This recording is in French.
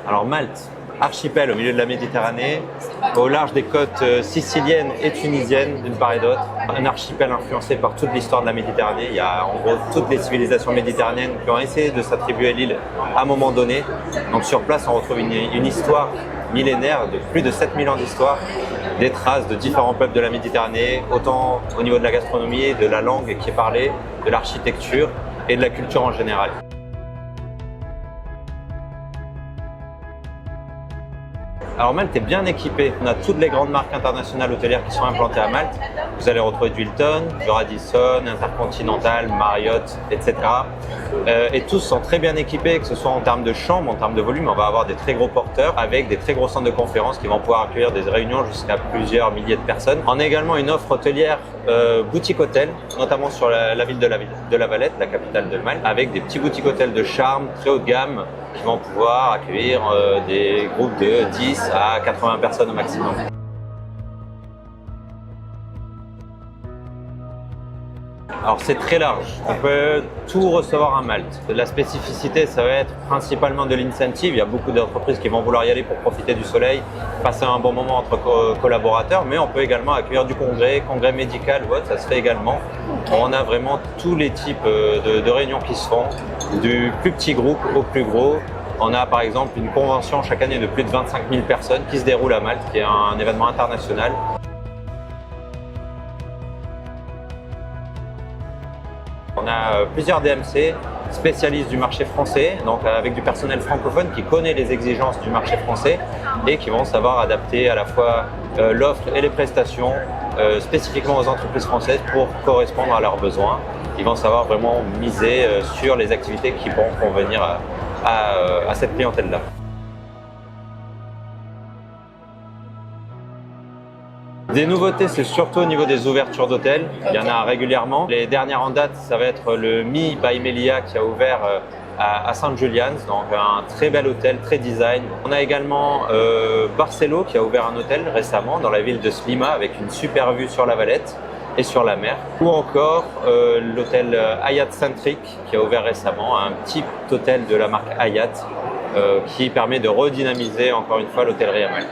Alors Malte, archipel au milieu de la Méditerranée, au large des côtes siciliennes et tunisiennes d'une part et d'autre. Un archipel influencé par toute l'histoire de la Méditerranée. Il y a en gros toutes les civilisations méditerranéennes qui ont essayé de s'attribuer l'île à un moment donné. Donc sur place, on retrouve une histoire millénaire de plus de 7000 ans d'histoire, des traces de différents peuples de la Méditerranée, autant au niveau de la gastronomie, de la langue qui est parlée, de l'architecture et de la culture en général. Alors Malte est bien équipé. On a toutes les grandes marques internationales hôtelières qui sont implantées à Malte. Vous allez retrouver du Hilton, du Radisson, Intercontinental, Marriott, etc. Et tous sont très bien équipés, que ce soit en termes de chambres, en termes de volume. On va avoir des très gros porteurs avec des très gros centres de conférences qui vont pouvoir accueillir des réunions jusqu'à plusieurs milliers de personnes. On a également une offre hôtelière boutique hôtel, notamment sur la ville de La Valette, la capitale de Malte, avec des petits boutiques hôtels de charme très haut de gamme qui vont pouvoir accueillir des groupes de 10 à 80 personnes au maximum. Alors c'est très large, on peut tout recevoir à Malte. La spécificité, ça va être principalement de l'incentive. Il y a beaucoup d'entreprises qui vont vouloir y aller pour profiter du soleil, passer un bon moment entre collaborateurs, mais on peut également accueillir du congrès médical ou autre, ça se fait également. On a vraiment tous les types de réunions qui se font, du plus petit groupe au plus gros. On a par exemple une convention chaque année de plus de 25 000 personnes qui se déroule à Malte, qui est un événement international. On a plusieurs DMC spécialistes du marché français, donc avec du personnel francophone qui connaît les exigences du marché français et qui vont savoir adapter à la fois l'offre et les prestations spécifiquement aux entreprises françaises pour correspondre à leurs besoins. Ils vont savoir vraiment miser sur les activités qui vont convenir à cette clientèle-là. Des nouveautés, c'est surtout au niveau des ouvertures d'hôtels. Il y en a régulièrement. Les dernières en date, ça va être le Mi by Melia qui a ouvert à St. Julian's, donc un très bel hôtel, très design. On a également Barcelo qui a ouvert un hôtel récemment dans la ville de Slima avec une super vue sur la Valette et sur la mer. Ou encore l'hôtel Hyatt Centric qui a ouvert récemment, un petit hôtel de la marque Hyatt qui permet de redynamiser encore une fois l'hôtellerie à Malte.